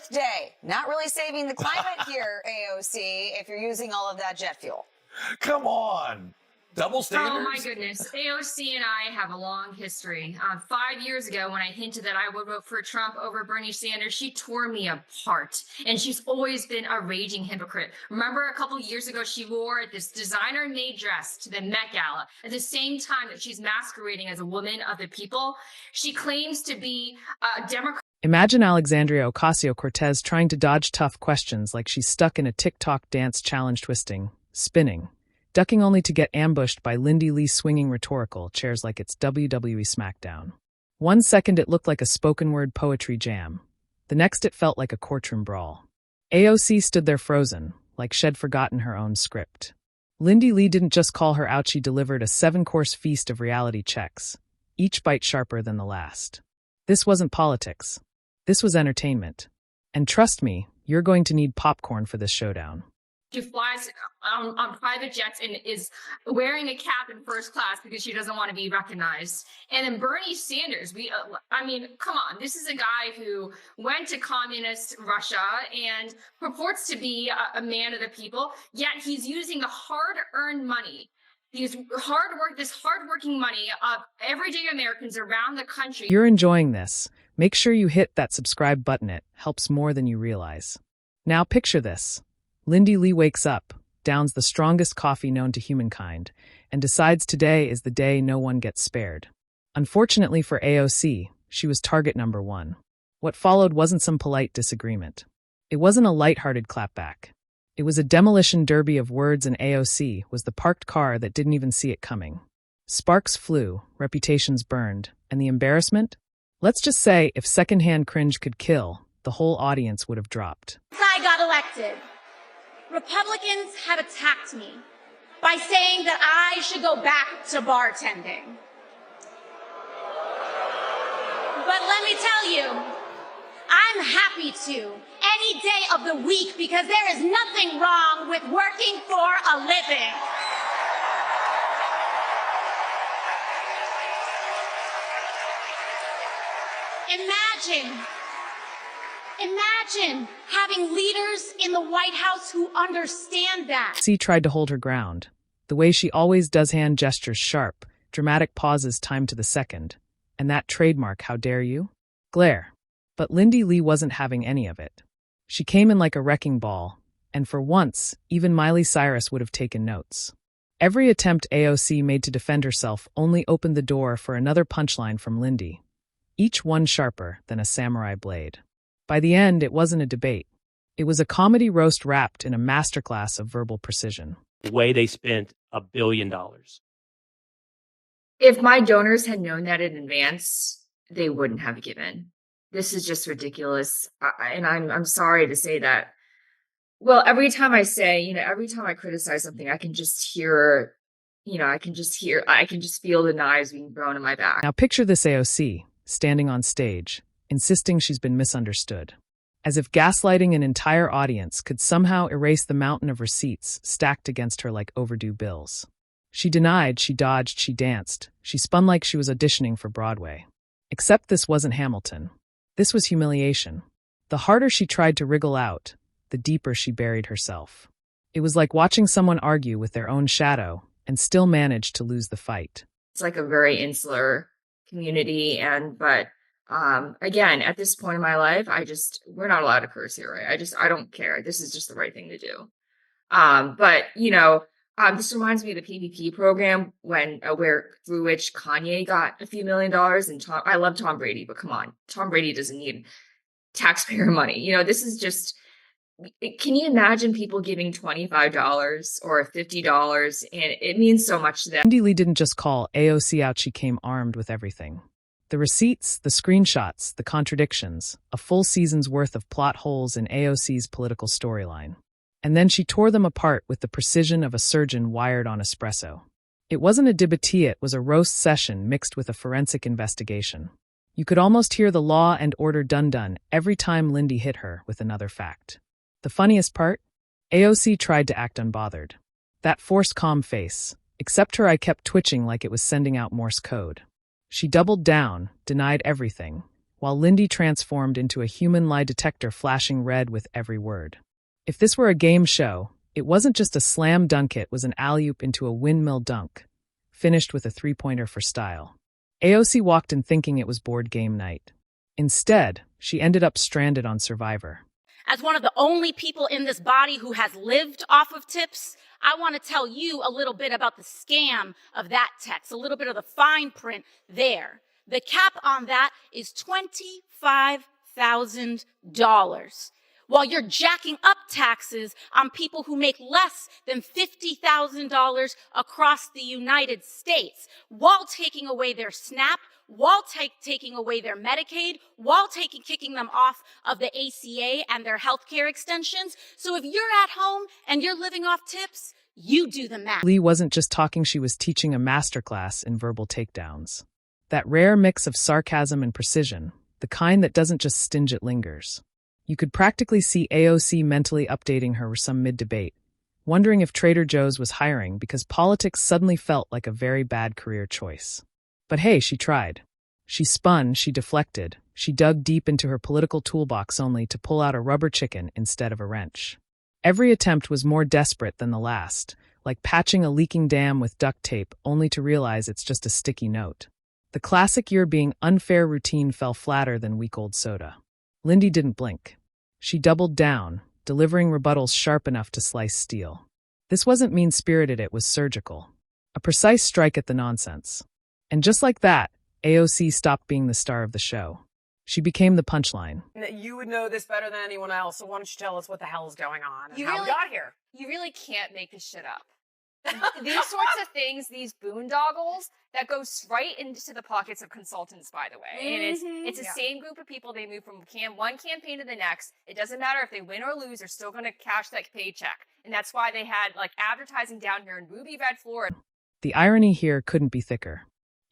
Earth Day. Not really saving the climate here, AOC, if you're using all of that jet fuel. Come on. Double standards? Oh, my goodness. AOC and I have a long history. 5 years ago, when I hinted that I would vote for Trump over Bernie Sanders, she tore me apart. And she's always been a raging hypocrite. Remember a couple years ago, she wore this designer-made dress to the Met Gala at the same time that she's masquerading as a woman of the people. She claims to be a Democrat. Imagine Alexandria Ocasio-Cortez trying to dodge tough questions like she's stuck in a TikTok dance challenge, twisting, spinning, ducking only to get ambushed by Lindy Lee swinging rhetorical chairs like it's WWE SmackDown. 1 second it looked like a spoken-word poetry jam. The next it felt like a courtroom brawl. AOC stood there frozen, like she'd forgotten her own script. Lindy Lee didn't just call her out, she delivered a 7-course feast of reality checks, each bite sharper than the last. This wasn't politics. This was entertainment. And trust me, you're going to need popcorn for this showdown. She flies on private jets and is wearing a cap in first class because she doesn't want to be recognized. And then Bernie Sanders, I mean, come on. This is a guy who went to communist Russia and purports to be a man of the people, yet he's using the hard-earned money, this hard-working money of everyday Americans around the country. If you're enjoying this, make sure you hit that subscribe button. It helps more than you realize. Now picture this. Lindy Lee wakes up, downs the strongest coffee known to humankind, and decides today is the day no one gets spared. Unfortunately for AOC, she was target number 1. What followed wasn't some polite disagreement. It wasn't a lighthearted clapback. It was a demolition derby of words, and AOC was the parked car that didn't even see it coming. Sparks flew, reputations burned, and the embarrassment? Let's just say if secondhand cringe could kill, the whole audience would have dropped. I got elected. Republicans have attacked me by saying that I should go back to bartending. But let me tell you, I'm happy to any day of the week because there is nothing wrong with working for a living. Imagine having leaders in the White House who understand that. AOC tried to hold her ground, the way she always does, hand gestures sharp, dramatic pauses timed to the second, and that trademark "how dare you" glare. But Lindy Lee wasn't having any of it. She came in like a wrecking ball, and for once, even Miley Cyrus would have taken notes. Every attempt AOC made to defend herself only opened the door for another punchline from Lindy, each one sharper than a samurai blade. By the end, it wasn't a debate. It was a comedy roast wrapped in a masterclass of verbal precision. The way they spent $1 billion. If my donors had known that in advance, they wouldn't have given. This is just ridiculous. And I'm sorry to say that. Well, every time I criticize something, I can just hear, I can just feel the knives being thrown in my back. Now picture this AOC, standing on stage, insisting she's been misunderstood. As if gaslighting an entire audience could somehow erase the mountain of receipts stacked against her like overdue bills. She denied, she dodged, she danced. She spun like she was auditioning for Broadway. Except this wasn't Hamilton. This was humiliation. The harder she tried to wriggle out, the deeper she buried herself. It was like watching someone argue with their own shadow and still manage to lose the fight. It's like a very insular community, but again, at this point in my life, we're not allowed to curse here, right? I don't care. This is just the right thing to do. This reminds me of the PPP program through which Kanye got a few $1 million, and I love Tom Brady, but come on, Tom Brady doesn't need taxpayer money. This is just, can you imagine people giving $25 or $50? And it means so much to them. Lindy Lee didn't just call AOC out, she came armed with everything. The receipts, the screenshots, the contradictions, a full season's worth of plot holes in AOC's political storyline. And then she tore them apart with the precision of a surgeon wired on espresso. It wasn't a debatte, it was a roast session mixed with a forensic investigation. You could almost hear the law and order dun-dun every time Lindy hit her with another fact. The funniest part? AOC tried to act unbothered. That forced calm face, except her eye kept twitching like it was sending out Morse code. She doubled down, denied everything, while Lindy transformed into a human lie detector flashing red with every word. If this were a game show, it wasn't just a slam dunk, it was an alley-oop into a windmill dunk, finished with a three-pointer for style. AOC walked in thinking it was board game night. Instead, she ended up stranded on Survivor. As one of the only people in this body who has lived off of tips, I want to tell you a little bit about the scam of that text, a little bit of the fine print there. The cap on that is $25,000. While you're jacking up taxes on people who make less than $50,000 across the United States, while taking away their SNAP, while taking away their Medicaid, while kicking them off of the ACA and their healthcare extensions. So if you're at home and you're living off tips, you do the math. Lee wasn't just talking, she was teaching a masterclass in verbal takedowns. That rare mix of sarcasm and precision, the kind that doesn't just sting, it lingers. You could practically see AOC mentally updating her some mid-debate, wondering if Trader Joe's was hiring because politics suddenly felt like a very bad career choice. But hey, she tried. She spun, she deflected, she dug deep into her political toolbox only to pull out a rubber chicken instead of a wrench. Every attempt was more desperate than the last, like patching a leaking dam with duct tape only to realize it's just a sticky note. The classic "you're being unfair" routine fell flatter than week-old soda. Lindy didn't blink. She doubled down, delivering rebuttals sharp enough to slice steel. This wasn't mean-spirited, it was surgical. A precise strike at the nonsense. And just like that, AOC stopped being the star of the show. She became the punchline. You would know this better than anyone else, so why don't you tell us what the hell is going on and how we got here? You really can't make this shit up. These sorts of things, these boondoggles, that goes right into the pockets of consultants, by the way. And it's the same group of people. They move from one campaign to the next. It doesn't matter if they win or lose, they're still going to cash that paycheck. And that's why they had like advertising down here in Ruby Red, Florida. The irony here couldn't be thicker.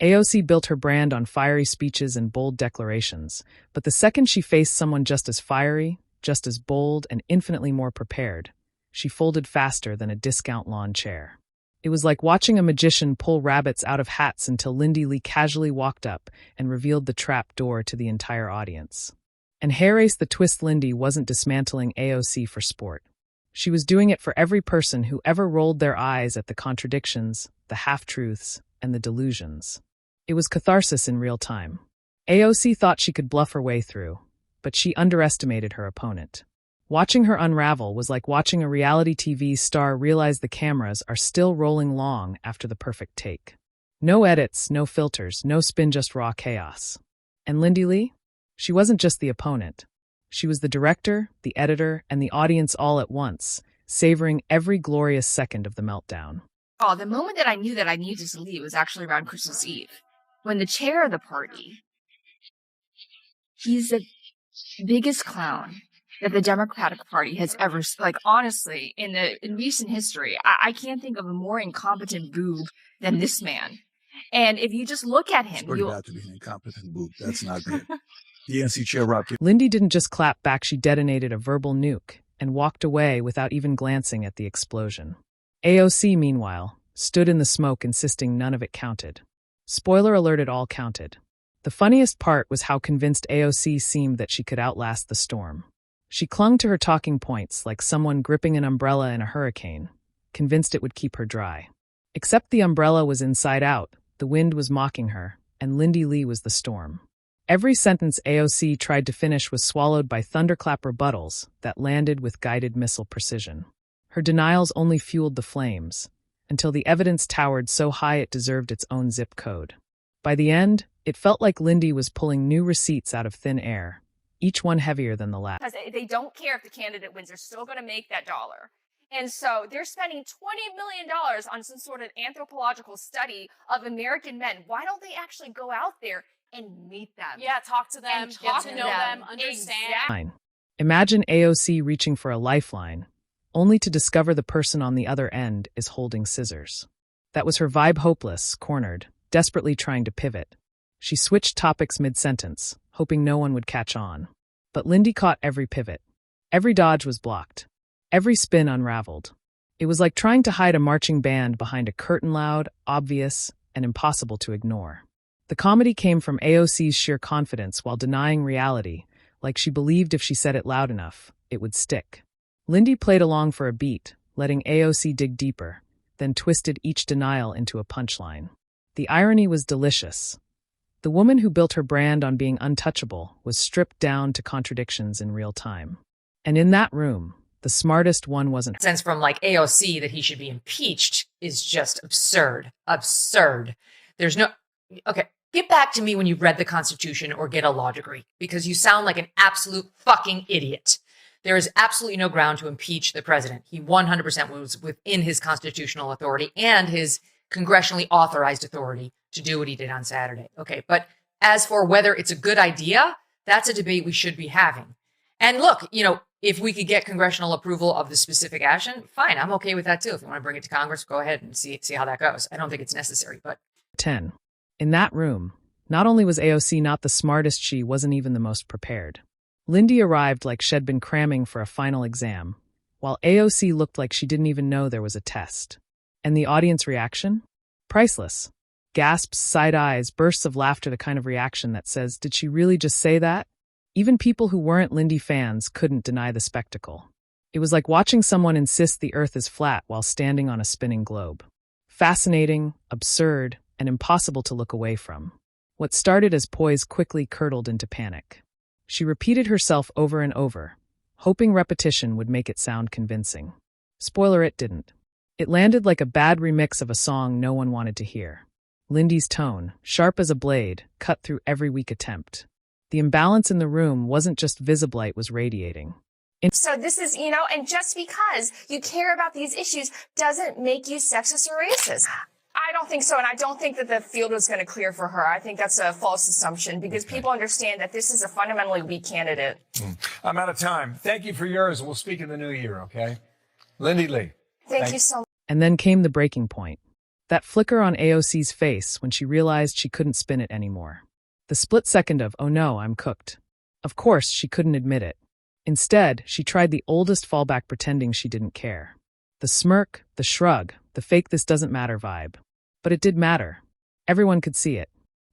AOC built her brand on fiery speeches and bold declarations, but the second she faced someone just as fiery, just as bold, and infinitely more prepared, she folded faster than a discount lawn chair. It was like watching a magician pull rabbits out of hats until Lindy Lee casually walked up and revealed the trap door to the entire audience. And hair-ace the twist, Lindy wasn't dismantling AOC for sport. She was doing it for every person who ever rolled their eyes at the contradictions, the half-truths, and the delusions. It was catharsis in real time. AOC thought she could bluff her way through, but she underestimated her opponent. Watching her unravel was like watching a reality TV star realize the cameras are still rolling long after the perfect take. No edits, no filters, no spin, just raw chaos. And Lindy Lee? She wasn't just the opponent. She was the director, the editor, and the audience all at once, savoring every glorious second of the meltdown. Oh, the moment that I knew that I needed to leave was actually around Christmas Eve. When the chair of the party, he's the biggest clown that the Democratic Party has ever, like, honestly, in recent history, I can't think of a more incompetent boob than this man. And if you just look at him, you're about to be an incompetent boob. That's not good. The NC chair rocked. Lindy didn't just clap back, she detonated a verbal nuke and walked away without even glancing at the explosion. AOC, meanwhile, stood in the smoke, insisting none of it counted. Spoiler alert, it all counted. The funniest part was how convinced AOC seemed that she could outlast the storm. She clung to her talking points like someone gripping an umbrella in a hurricane, convinced it would keep her dry. Except the umbrella was inside out, the wind was mocking her, and Lindy Lee was the storm. Every sentence AOC tried to finish was swallowed by thunderclap rebuttals that landed with guided missile precision. Her denials only fueled the flames, until the evidence towered so high it deserved its own zip code. By the end, it felt like Lindy was pulling new receipts out of thin air, each one heavier than the last. Because they don't care if the candidate wins, they're still going to make that dollar. And so they're spending $20 million on some sort of anthropological study of American men. Why don't they actually go out there and meet them? Yeah, talk to them, get to know them, understand. understand. Imagine AOC reaching for a lifeline, only to discover the person on the other end is holding scissors. That was her vibe, hopeless, cornered, desperately trying to pivot. She switched topics mid-sentence, hoping no one would catch on. But Lindy caught every pivot. Every dodge was blocked. Every spin unraveled. It was like trying to hide a marching band behind a curtain, loud, obvious, and impossible to ignore. The comedy came from AOC's sheer confidence while denying reality, like she believed if she said it loud enough, it would stick. Lindy played along for a beat, letting AOC dig deeper, then twisted each denial into a punchline. The irony was delicious. The woman who built her brand on being untouchable was stripped down to contradictions in real time. And in that room, the smartest one wasn't her. Sense from like AOC that he should be impeached is just absurd. Absurd. There's no, okay, get back to me when you've read the Constitution or get a law degree, because you sound like an absolute fucking idiot. There is absolutely no ground to impeach the president. He 100% was within his constitutional authority and his congressionally authorized authority to do what he did on Saturday. Okay, but as for whether it's a good idea, that's a debate we should be having. And look, if we could get congressional approval of the specific action, fine, I'm okay with that too. If you want to bring it to Congress, go ahead and see how that goes. I don't think it's necessary, but 10. In that room, not only was AOC not the smartest, she wasn't even the most prepared. Lindy arrived like she'd been cramming for a final exam, while AOC looked like she didn't even know there was a test. And the audience reaction? Priceless. Gasps, side eyes, bursts of laughter, the kind of reaction that says, did she really just say that? Even people who weren't Lindy fans couldn't deny the spectacle. It was like watching someone insist the earth is flat while standing on a spinning globe. Fascinating, absurd, and impossible to look away from. What started as poise quickly curdled into panic. She repeated herself over and over, hoping repetition would make it sound convincing. Spoiler, it didn't. It landed like a bad remix of a song no one wanted to hear. Lindy's tone, sharp as a blade, cut through every weak attempt. The imbalance in the room wasn't just visible, it was radiating. So this is, and just because you care about these issues doesn't make you sexist or racist. I don't think so, and I don't think that the field was going to clear for her. I think that's a false assumption because people understand that this is a fundamentally weak candidate. I'm out of time. Thank you for yours. We'll speak in the new year, okay? Lindy Lee. Thank you so much. And then came the breaking point. That flicker on AOC's face when she realized she couldn't spin it anymore. The split second of, oh no, I'm cooked. Of course, she couldn't admit it. Instead, she tried the oldest fallback, pretending she didn't care. The smirk, the shrug, the fake this doesn't matter vibe. But it did matter. Everyone could see it.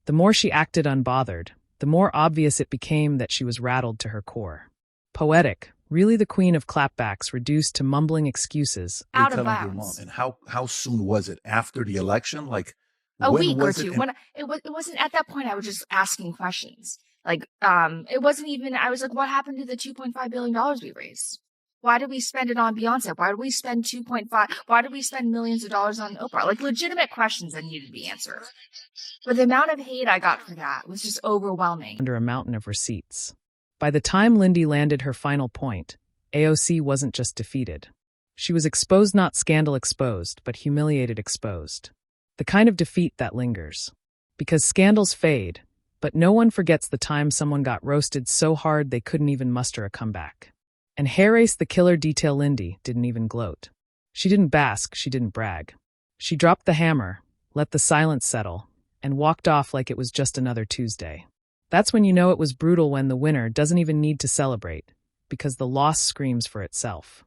The more she acted unbothered, the more obvious it became that she was rattled to her core. Poetic, really the queen of clapbacks, reduced to mumbling excuses. Out of Telling your mom. bounds. And how soon was it after the election? Like A when week or was two. it? When it wasn't at that point, I was just asking questions. It wasn't even. I was like, "What happened to the $2.5 billion we raised? Why did we spend it on Beyonce? Why did we spend 2.5? Why did we spend millions of dollars on Oprah?" Like legitimate questions that needed to be answered. But the amount of hate I got for that was just overwhelming. Under a mountain of receipts. By the time Lindy landed her final point, AOC wasn't just defeated. She was exposed, not scandal exposed, but humiliated exposed. The kind of defeat that lingers. Because scandals fade, but no one forgets the time someone got roasted so hard they couldn't even muster a comeback. And hair race the killer detail, Lindy didn't even gloat. She didn't bask, she didn't brag. She dropped the hammer, let the silence settle, and walked off like it was just another Tuesday. That's when you know it was brutal, when the winner doesn't even need to celebrate, because the loss screams for itself.